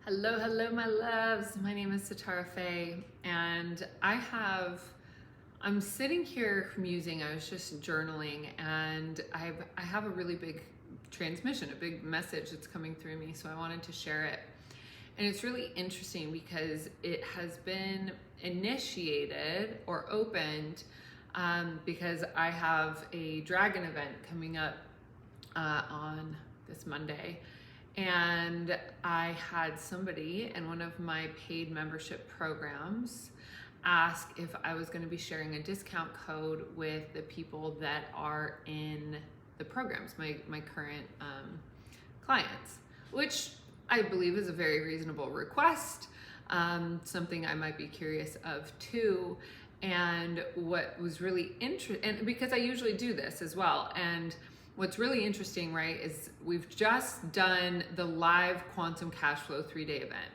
Hello, hello, my loves. My name is Sitara and I'm sitting here musing. I was just journaling, and I have a really big transmission, a big message that's coming through me, so I wanted to share it. And it's really interesting because it has been initiated or opened because I have a dragon event coming up on this Monday. And I had somebody in one of my paid membership programs ask if I was going to be sharing a discount code with the people that are in the programs, my current clients, which I believe is a very reasonable request, something I might be curious of too. And what was really interesting, and because I usually do this as well, and what's really interesting, right, is we've just done the live Quantum Cash Flow 3-day event.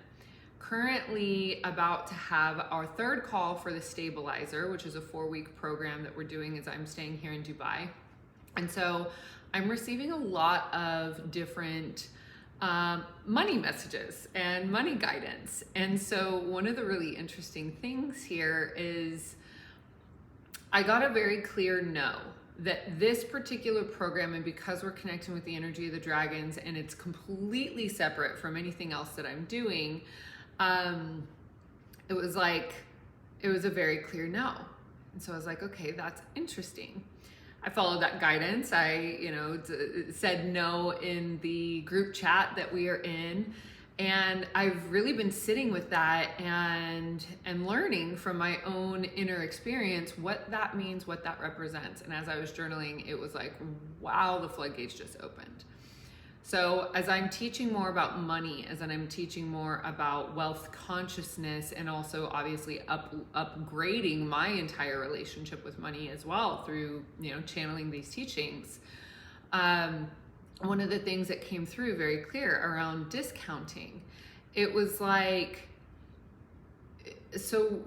Currently about to have our third call for the Stabilizer, which is a 4-week program that we're doing as I'm staying here in Dubai. And so I'm receiving a lot of different money messages and money guidance. And so one of the really interesting things here is I got a very clear no. That this particular program, and because we're connecting with the energy of the dragons and it's completely separate from anything else that I'm doing, it was a very clear no. And so I was like, okay, that's interesting. I followed that guidance. I, said no in the group chat that we are in. And I've really been sitting with that and learning from my own inner experience what that means, what that represents. And as I was journaling, it was like, wow, the floodgates just opened. So as I'm teaching more about money, as I'm teaching more about wealth consciousness, and also obviously upgrading my entire relationship with money as well through, channeling these teachings, one of the things that came through very clear around discounting, it was like, so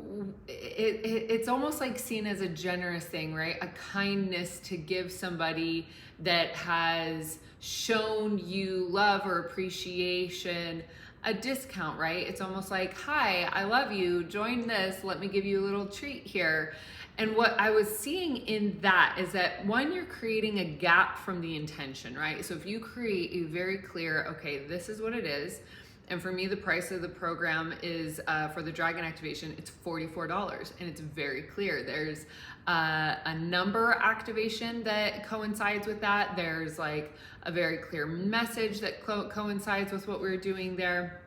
it's almost like seen as a generous thing, right? A kindness to give somebody that has shown you love or appreciation a discount, right? It's almost like, hi, I love you, join this, let me give you a little treat here. And what I was seeing in that is that, one, you're creating a gap from the intention, right? So if you create a very clear, okay, this is what it is. And for me, the price of the program is, for the Dragon activation, it's $44. And it's very clear. There's a number activation that coincides with that. There's like a very clear message that coincides with what we're doing there.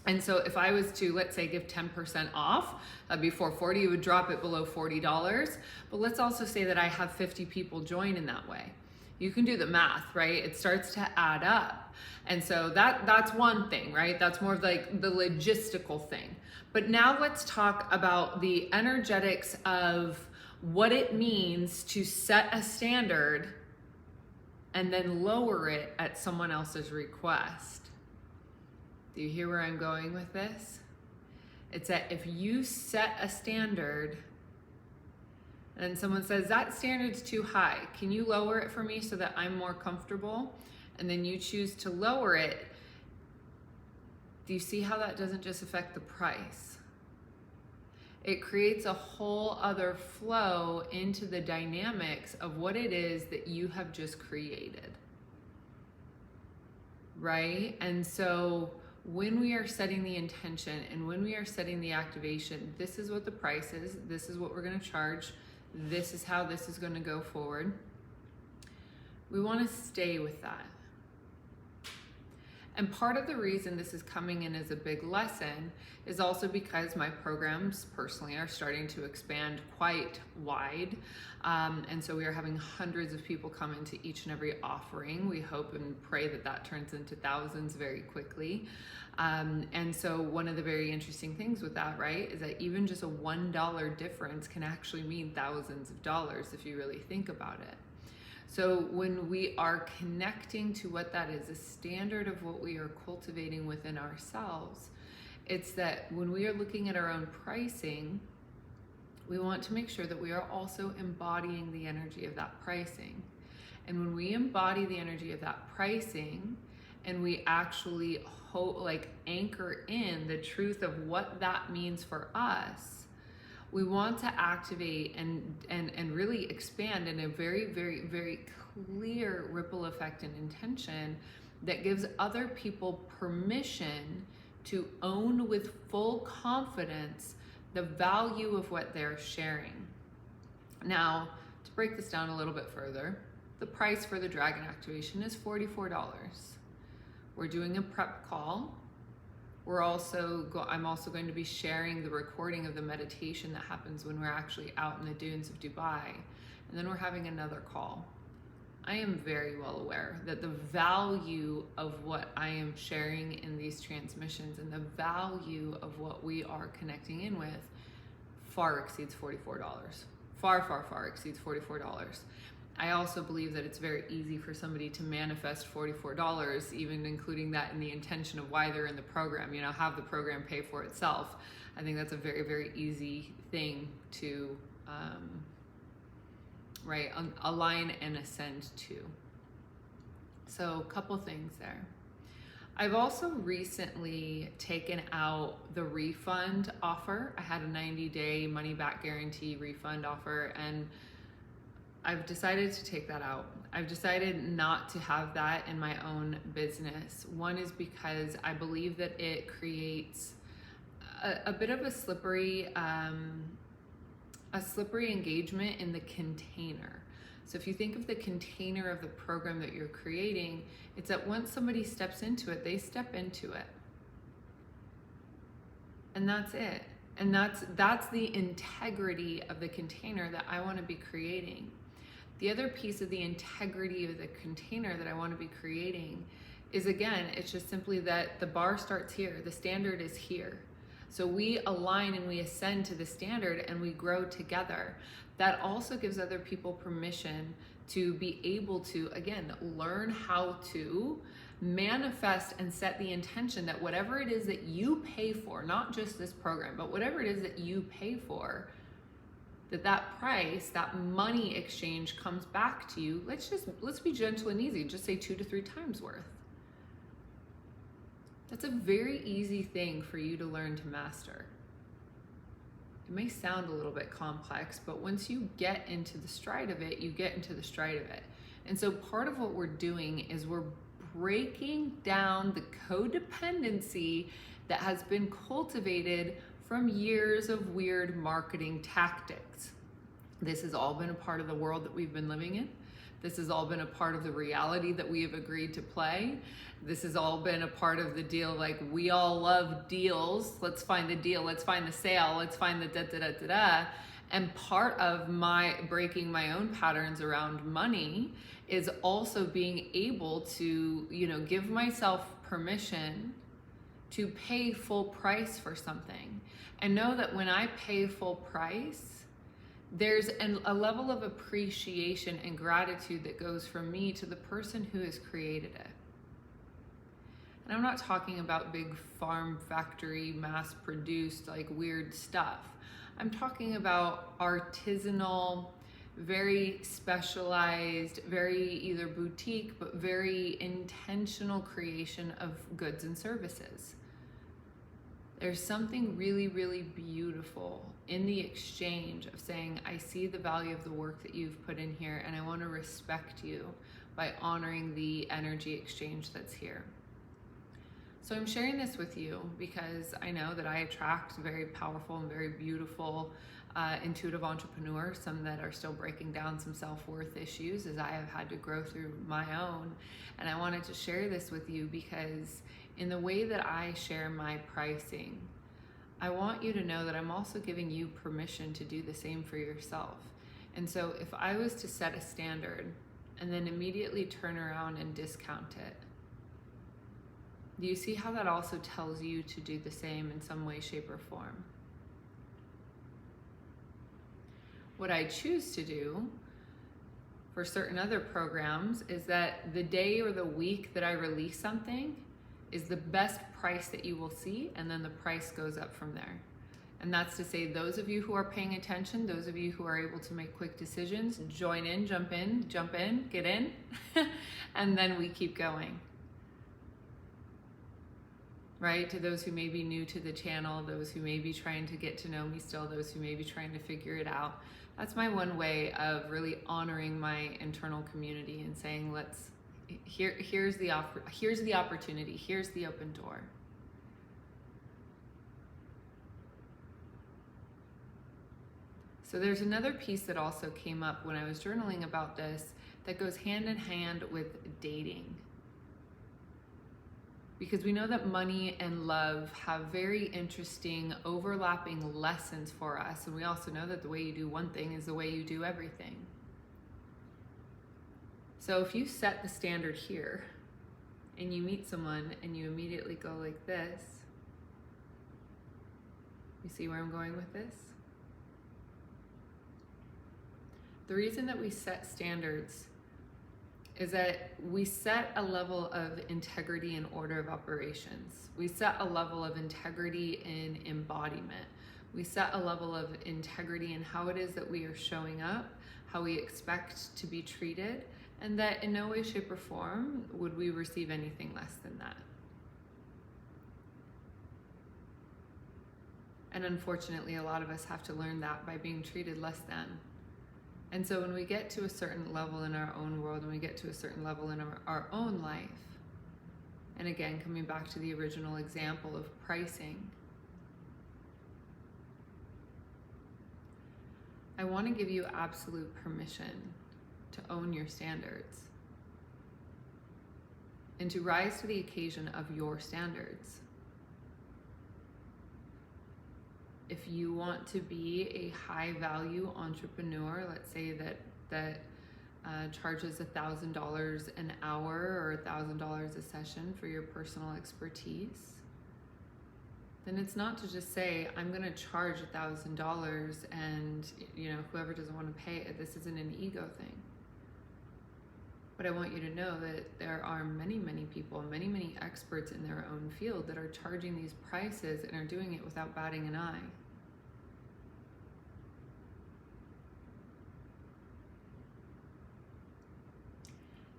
And so if I was to, let's say, give 10% off, that'd be $440, it would drop it below $40. But let's also say that I have 50 people join in that way. You can do the math, right? It starts to add up. And so that's one thing, right? That's more of like the logistical thing. But now let's talk about the energetics of what it means to set a standard and then lower it at someone else's request. Do you hear where I'm going with this? It's that if you set a standard and someone says, that standard's too high, can you lower it for me so that I'm more comfortable? And then you choose to lower it. Do you see how that doesn't just affect the price? It creates a whole other flow into the dynamics of what it is that you have just created. Right? And so when we are setting the intention and when we are setting the activation, this is what the price is, this is what we're going to charge, this is how this is going to go forward. We want to stay with that. And part of the reason this is coming in as a big lesson is also because my programs personally are starting to expand quite wide. And so we are having hundreds of people come into each and every offering. We hope and pray that that turns into thousands very quickly. And so one of the very interesting things with that, right, is that even just a $1 difference can actually mean thousands of dollars if you really think about it. So when we are connecting to what that is, a standard of what we are cultivating within ourselves, it's that when we are looking at our own pricing, we want to make sure that we are also embodying the energy of that pricing. And when we embody the energy of that pricing and we actually anchor in the truth of what that means for us, we want to activate and really expand in a very, very, very clear ripple effect and intention that gives other people permission to own with full confidence the value of what they're sharing. Now, to break this down a little bit further, the price for the dragon activation is $44. We're doing a prep call. I'm also going to be sharing the recording of the meditation that happens when we're actually out in the dunes of Dubai. And then we're having another call. I am very well aware that the value of what I am sharing in these transmissions and the value of what we are connecting in with far exceeds $44. Far, far, far exceeds $44. I also believe that it's very easy for somebody to manifest $44, even including that in the intention of why they're in the program, have the program pay for itself. I think that's a very, very easy thing to align and ascend to. So a couple things there. I've also recently taken out the refund offer. I had a 90-day money-back guarantee refund offer, and I've decided to take that out. I've decided not to have that in my own business. One is because I believe that it creates a bit of a slippery engagement in the container. So if you think of the container of the program that you're creating, it's that once somebody steps into it, they step into it. And that's it. And that's the integrity of the container that I want to be creating. The other piece of the integrity of the container that I want to be creating is, again, it's just simply that the bar starts here. The standard is here. So we align and we ascend to the standard and we grow together. That also gives other people permission to be able to, again, learn how to manifest and set the intention that whatever it is that you pay for, not just this program, but whatever it is that you pay for, that price, that money exchange comes back to you. Let's be gentle and easy. Just say 2 to 3 times worth. That's a very easy thing for you to learn to master. It may sound a little bit complex, but once you get into the stride of it, you get into the stride of it. And so part of what we're doing is we're breaking down the codependency that has been cultivated from years of weird marketing tactics. This has all been a part of the world that we've been living in. This has all been a part of the reality that we have agreed to play. This has all been a part of the deal, like we all love deals. Let's find the deal, let's find the sale, let's find the da-da-da-da-da. And part of my breaking my own patterns around money is also being able to, give myself permission to pay full price for something. And know that when I pay full price, there's a level of appreciation and gratitude that goes from me to the person who has created it. And I'm not talking about big farm factory, mass produced, like weird stuff. I'm talking about artisanal, very specialized, very either boutique, but very intentional creation of goods and services. There's something really, really beautiful in the exchange of saying, I see the value of the work that you've put in here, and I want to respect you by honoring the energy exchange that's here. So I'm sharing this with you because I know that I attract very powerful and very beautiful intuitive entrepreneurs, some that are still breaking down some self-worth issues as I have had to grow through my own. And I wanted to share this with you because in the way that I share my pricing, I want you to know that I'm also giving you permission to do the same for yourself. And so if I was to set a standard and then immediately turn around and discount it, do you see how that also tells you to do the same in some way, shape, or form? What I choose to do for certain other programs is that the day or the week that I release something is the best price that you will see, and then the price goes up from there. And that's to say, those of you who are paying attention, those of you who are able to make quick decisions, join in, jump in, get in, and then we keep going. right? To those who may be new to the channel, those who may be trying to get to know me still, those who may be trying to figure it out. That's my one way of really honoring my internal community and saying, here's the opportunity, here's the open door. So there's another piece that also came up when I was journaling about this that goes hand in hand with dating. Because we know that money and love have very interesting overlapping lessons for us. And we also know that the way you do one thing is the way you do everything. So if you set the standard here and you meet someone and you immediately go like this, you see where I'm going with this? The reason that we set standards is that we set a level of integrity and order of operations. We set a level of integrity in embodiment. We set a level of integrity in how it is that we are showing up, how we expect to be treated, and that in no way, shape, or form would we receive anything less than that. And unfortunately, a lot of us have to learn that by being treated less than. And so when we get to a certain level in our own world, and we get to a certain level in our own life, and again, coming back to the original example of pricing, I want to give you absolute permission to own your standards and to rise to the occasion of your standards. If you want to be a high value entrepreneur, let's say that charges $1,000 an hour or $1,000 a session for your personal expertise, then it's not to just say, I'm going to charge $1,000 and whoever doesn't want to pay it, this isn't an ego thing. But I want you to know that there are many, many people, many, many experts in their own field that are charging these prices and are doing it without batting an eye.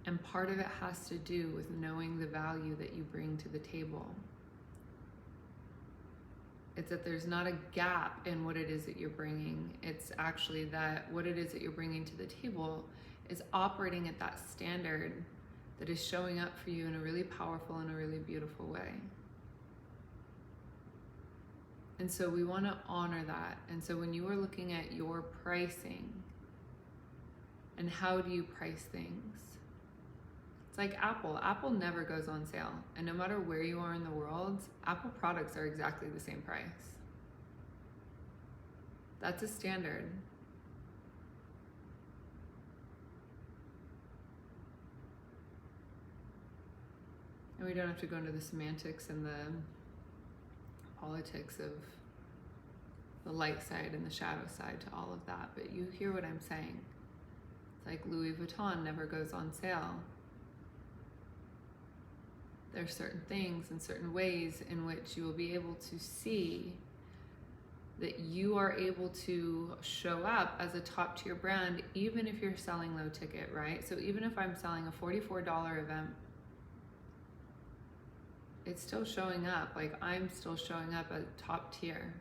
And part of it has to do with knowing the value that you bring to the table. It's that there's not a gap in what it is that you're bringing. It's actually that what it is that you're bringing to the table is operating at that standard that is showing up for you in a really powerful and a really beautiful way. And so we want to honor that. And so when you are looking at your pricing and how do you price things, it's like Apple. Apple never goes on sale. And no matter where you are in the world, Apple products are exactly the same price. That's a standard. And we don't have to go into the semantics and the politics of the light side and the shadow side to all of that, but you hear what I'm saying. It's like Louis Vuitton never goes on sale. There's certain things and certain ways in which you will be able to see that you are able to show up as a top tier brand, even if you're selling low ticket, right? So even if I'm selling a $44 event, it's still showing up. Like, I'm still showing up at top tier.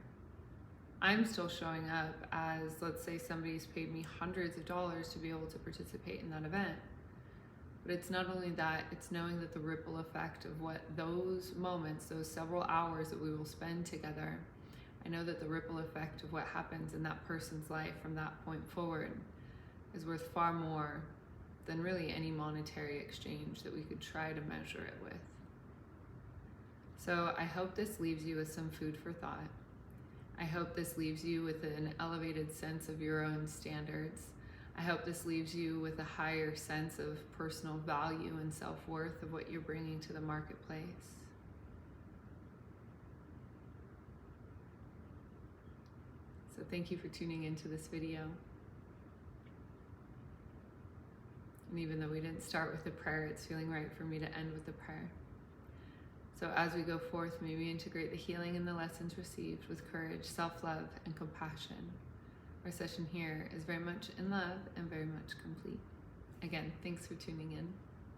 I'm still showing up as, let's say somebody's paid me hundreds of dollars to be able to participate in that event. But it's not only that, it's knowing that the ripple effect of what those moments, those several hours that we will spend together, I know that the ripple effect of what happens in that person's life from that point forward is worth far more than really any monetary exchange that we could try to measure it with. So I hope this leaves you with some food for thought. I hope this leaves you with an elevated sense of your own standards. I hope this leaves you with a higher sense of personal value and self-worth of what you're bringing to the marketplace. So thank you for tuning into this video. And even though we didn't start with a prayer, it's feeling right for me to end with a prayer. So as we go forth, may we integrate the healing and the lessons received with courage, self-love, and compassion. Our session here is very much in love and very much complete. Again, thanks for tuning in.